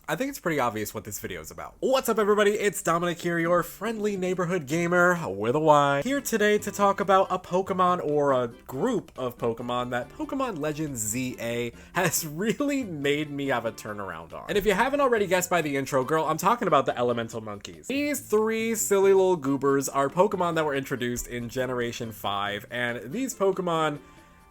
I think it's pretty obvious what this video is about. What's up everybody, it's Dominic here, your friendly neighborhood gamer with a Y. Here today to talk about a Pokemon or a group of Pokemon that Pokemon Legends ZA has really made me have a turnaround on. And if you haven't already guessed by the intro, girl, I'm talking about the Elemental Monkeys. These three silly little goobers are Pokemon that were introduced in Generation 5, and these Pokemon,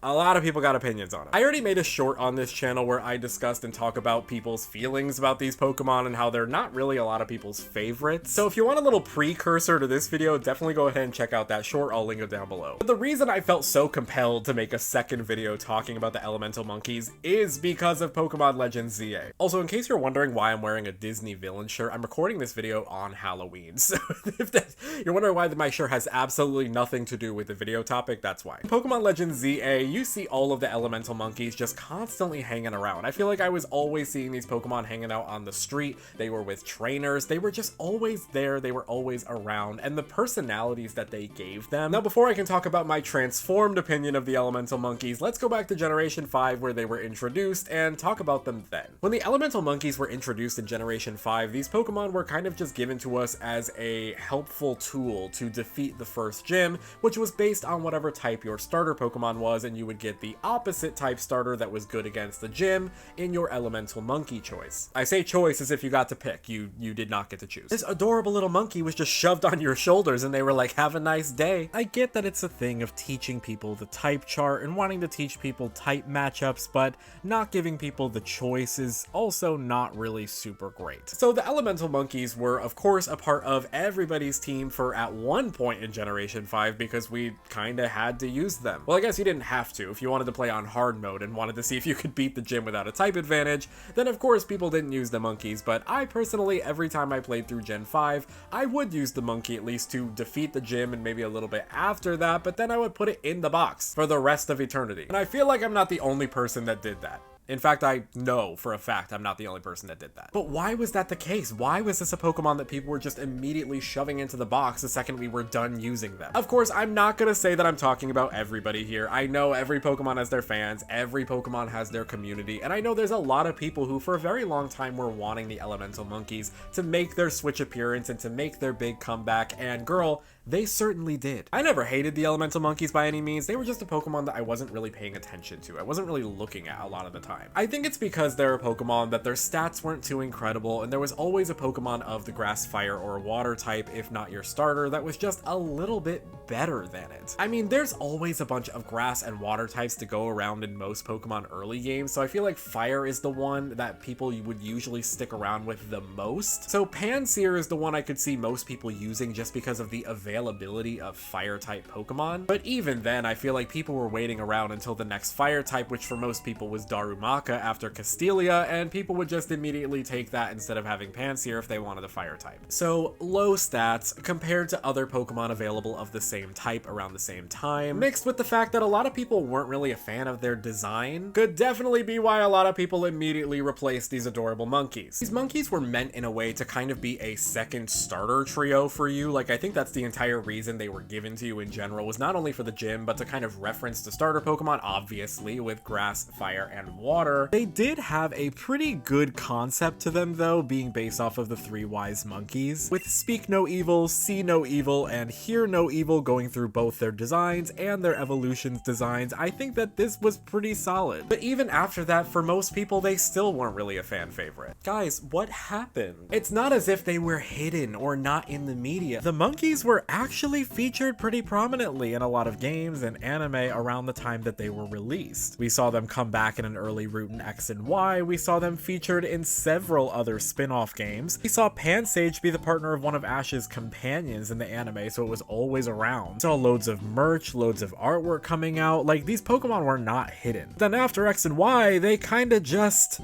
a lot of people got opinions on it. I already made a short on this channel where I discussed and talk about people's feelings about these Pokemon and how they're not really a lot of people's favorites. So if you want a little precursor to this video, definitely go ahead and check out that short. I'll link it down below. But the reason I felt so compelled to make a second video talking about the Elemental Monkeys is because of Pokemon Legends ZA. Also, in case you're wondering why I'm wearing a Disney villain shirt, I'm recording this video on Halloween. So if you're wondering why my shirt has absolutely nothing to do with the video topic, that's why. Pokemon Legends ZA, you see all of the Elemental Monkeys just constantly hanging around. I feel like I was always seeing these Pokemon hanging out on the street. They were with trainers. They were just always there. They were always around, and the personalities that they gave them. Now, before I can talk about my transformed opinion of the Elemental Monkeys, let's go back to Generation 5 where they were introduced and talk about them then. When the Elemental Monkeys were introduced in Generation 5, these Pokemon were kind of just given to us as a helpful tool to defeat the first gym, which was based on whatever type your starter Pokemon was, and you would get the opposite type starter that was good against the gym in your Elemental Monkey choice. I say choice as if you got to pick. You did not get to choose. This adorable little monkey was just shoved on your shoulders and they were like, have a nice day. I get that it's a thing of teaching people the type chart and wanting to teach people type matchups, but not giving people the choice is also not really super great. So the Elemental Monkeys were, of course, a part of everybody's team for at one point in Generation 5 because we kinda had to use them. Well, I guess you didn't have to. If you wanted to play on hard mode and wanted to see if you could beat the gym without a type advantage, then of course people didn't use the monkeys, but I personally, every time I played through Gen 5, I would use the monkey at least to defeat the gym and maybe a little bit after that, but then I would put it in the box for the rest of eternity. And I feel like I'm not the only person that did that. In fact, I know for a fact I'm not the only person that did that. But why was that the case? Why was this a Pokemon that people were just immediately shoving into the box the second we were done using them? Of course, I'm not gonna say that I'm talking about everybody here. I know every Pokemon has their fans, every Pokemon has their community, and I know there's a lot of people who for a very long time were wanting the Elemental Monkeys to make their Switch appearance and to make their big comeback, and girl, they certainly did. I never hated the Elemental Monkeys by any means. They were just a Pokemon that I wasn't really paying attention to. I wasn't really looking at a lot of the time. I think it's because they're a Pokemon that their stats weren't too incredible, and there was always a Pokemon of the Grass, Fire, or Water type, if not your starter, that was just a little bit better than it. I mean, there's always a bunch of Grass and Water types to go around in most Pokemon early games, so I feel like Fire is the one that people would usually stick around with the most. So Pansear is the one I could see most people using just because of the availability of fire type Pokemon. But even then, I feel like people were waiting around until the next fire type, which for most people was Darumaka after Castelia, and people would just immediately take that instead of having Pansear if they wanted a fire type. So low stats compared to other Pokemon available of the same type around the same time, mixed with the fact that a lot of people weren't really a fan of their design, could definitely be why a lot of people immediately replaced these adorable monkeys. These monkeys were meant in a way to kind of be a second starter trio for you. Like, I think that's the entire reason they were given to you in general, was not only for the gym, but to kind of reference the starter Pokemon, obviously, with Grass, Fire, and Water. They did have a pretty good concept to them, though, being based off of the three wise monkeys, with Speak No Evil, See No Evil, and Hear No Evil going through both their designs and their evolutions designs. I think that this was pretty solid. But even after that, for most people, they still weren't really a fan favorite. Guys, what happened? It's not as if they were hidden or not in the media. The monkeys were actually featured pretty prominently in a lot of games and anime around the time that they were released. We saw them come back in an early route in X and Y. We saw them featured in several other spin-off games. We saw Pansage be the partner of one of Ash's companions in the anime, so it was always around. We saw loads of merch, loads of artwork coming out. Like, these Pokemon were not hidden. Then after X and Y, they kinda just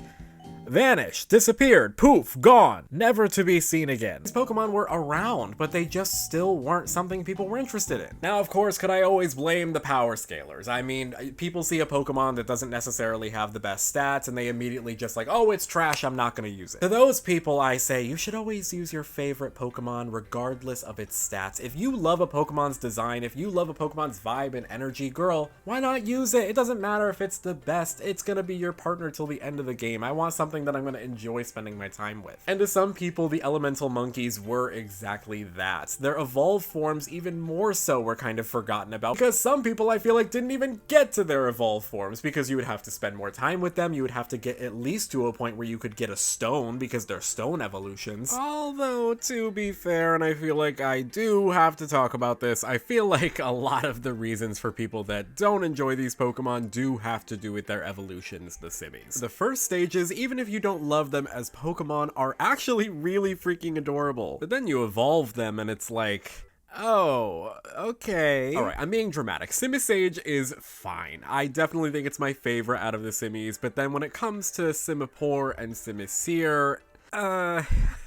vanished, disappeared, poof, gone, never to be seen again. These Pokemon were around, but they just still weren't something people were interested in. Now, of course, could I always blame the power scalers? I mean, people see a Pokemon that doesn't necessarily have the best stats, and they immediately just like, oh, it's trash, I'm not gonna use it. To those people, I say, you should always use your favorite Pokemon regardless of its stats. If you love a Pokemon's design, if you love a Pokemon's vibe and energy, girl, why not use it? It doesn't matter if it's the best, it's gonna be your partner till the end of the game. I want something something that I'm going to enjoy spending my time with. And to some people, the elemental monkeys were exactly that. Their evolved forms even more so were kind of forgotten about, because some people I feel like didn't even get to their evolved forms, because you would have to spend more time with them, you would have to get at least to a point where you could get a stone, because they're stone evolutions. Although, to be fair, and I feel like I do have to talk about this, I feel like a lot of the reasons for people that don't enjoy these Pokemon do have to do with their evolutions, the Simmies. The first stages, even if you don't love them as Pokemon, are actually really freaking adorable. But then you evolve them and it's like, oh, okay. Alright, I'm being dramatic. Simisage is fine. I definitely think it's my favorite out of the Simmies, but then when it comes to Simipour and Simisir,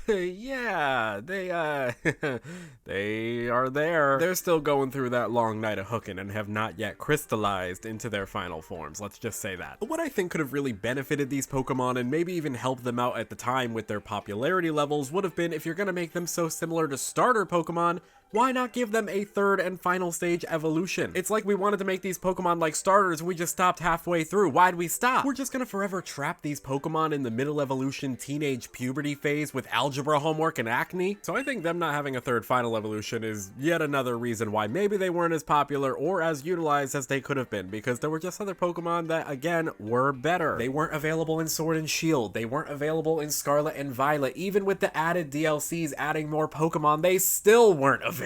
yeah, they are there. They're still going through that long night of hooking and have not yet crystallized into their final forms, let's just say that. But what I think could have really benefited these Pokemon and maybe even helped them out at the time with their popularity levels would have been, if you're gonna make them so similar to starter Pokemon, why not give them a third and final stage evolution? It's like we wanted to make these Pokemon like starters, we just stopped halfway through. Why'd we stop? We're just gonna forever trap these Pokemon in the middle evolution teenage puberty phase with algebra homework and acne? So I think them not having a third final evolution is yet another reason why maybe they weren't as popular or as utilized as they could have been, because there were just other Pokemon that, again, were better. They weren't available in Sword and Shield. They weren't available in Scarlet and Violet. Even with the added DLCs adding more Pokemon, they still weren't available.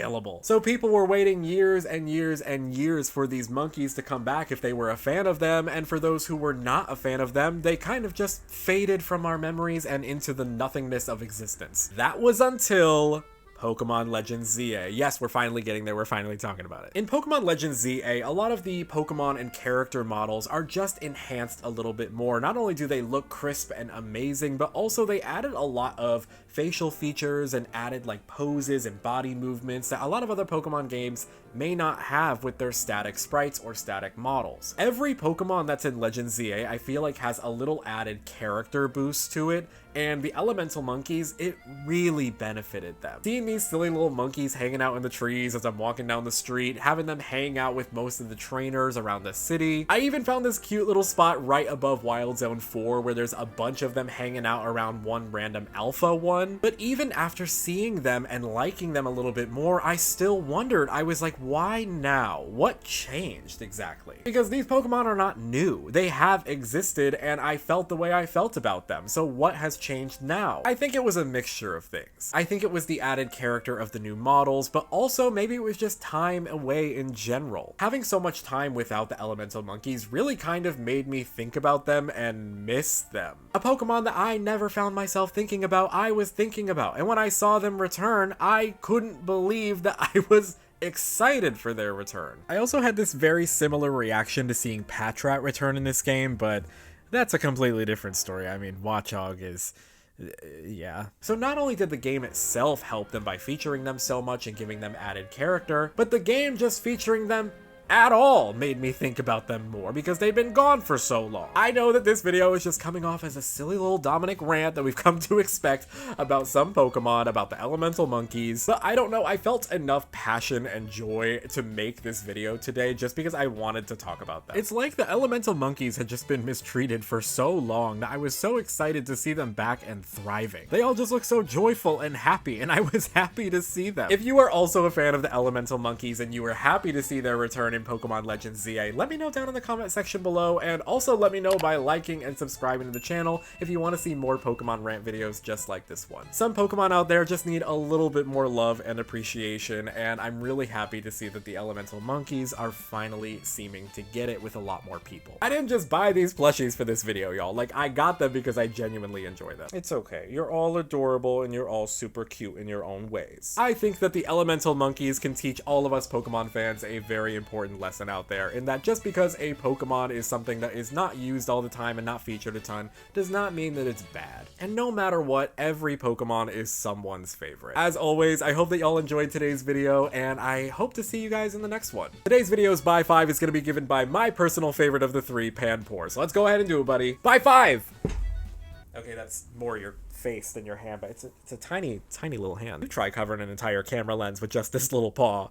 So people were waiting years and years and years for these monkeys to come back if they were a fan of them, and for those who were not a fan of them, they kind of just faded from our memories and into the nothingness of existence. That was until Pokemon Legends ZA. Yes, we're finally getting there, we're finally talking about it. In Pokemon Legends ZA, a lot of the Pokemon and character models are just enhanced a little bit more. Not only do they look crisp and amazing, but also they added a lot of facial features and added like poses and body movements that a lot of other Pokemon games may not have with their static sprites or static models. Every Pokemon that's in Legends ZA, I feel like, has a little added character boost to it, and the elemental monkeys, it really benefited them. Seeing these silly little monkeys hanging out in the trees as I'm walking down the street, having them hang out with most of the trainers around the city. I even found this cute little spot right above Wild Zone 4 where there's a bunch of them hanging out around one random alpha one. But even after seeing them and liking them a little bit more, I still wondered. I was like, why now? What changed exactly? Because these Pokemon are not new. They have existed and I felt the way I felt about them. So what has changed now? I think it was a mixture of things. I think it was the added character of the new models, but also maybe it was just time away in general. Having so much time without the elemental monkeys really kind of made me think about them and miss them. A Pokemon that I never found myself thinking about, I was thinking about. And when I saw them return, I couldn't believe that I was excited for their return. I also had this very similar reaction to seeing Patrat return in this game, but that's a completely different story. I mean, Watchog is... yeah. So not only did the game itself help them by featuring them so much and giving them added character, but the game just featuring them at all made me think about them more because they've been gone for so long. I know that this video is just coming off as a silly little Dominic rant that we've come to expect about some Pokemon, about the elemental monkeys, but I don't know, I felt enough passion and joy to make this video today just because I wanted to talk about them. It's like the elemental monkeys had just been mistreated for so long that I was so excited to see them back and thriving. They all just look so joyful and happy, and I was happy to see them. If you are also a fan of the elemental monkeys and you were happy to see their return in Pokemon Legends ZA, let me know down in the comment section below, and also let me know by liking and subscribing to the channel if you want to see more Pokemon rant videos just like this one. Some Pokemon out there just need a little bit more love and appreciation, and I'm really happy to see that the elemental monkeys are finally seeming to get it with a lot more people. I didn't just buy these plushies for this video, y'all. Like, I got them because I genuinely enjoy them. It's okay. You're all adorable and you're all super cute in your own ways. I think that the elemental monkeys can teach all of us Pokemon fans a very important lesson out there, in that just because a Pokemon is something that is not used all the time and not featured a ton does not mean that it's bad. And no matter what, every Pokemon is someone's favorite. As always, I hope that y'all enjoyed today's video, and I hope to see you guys in the next one. Today's video's Buy 5 is going to be given by my personal favorite of the three, Panpour. So let's go ahead and do it, buddy. Buy 5! Okay, that's more your face than your hand, but it's a tiny, tiny little hand. You try covering an entire camera lens with just this little paw.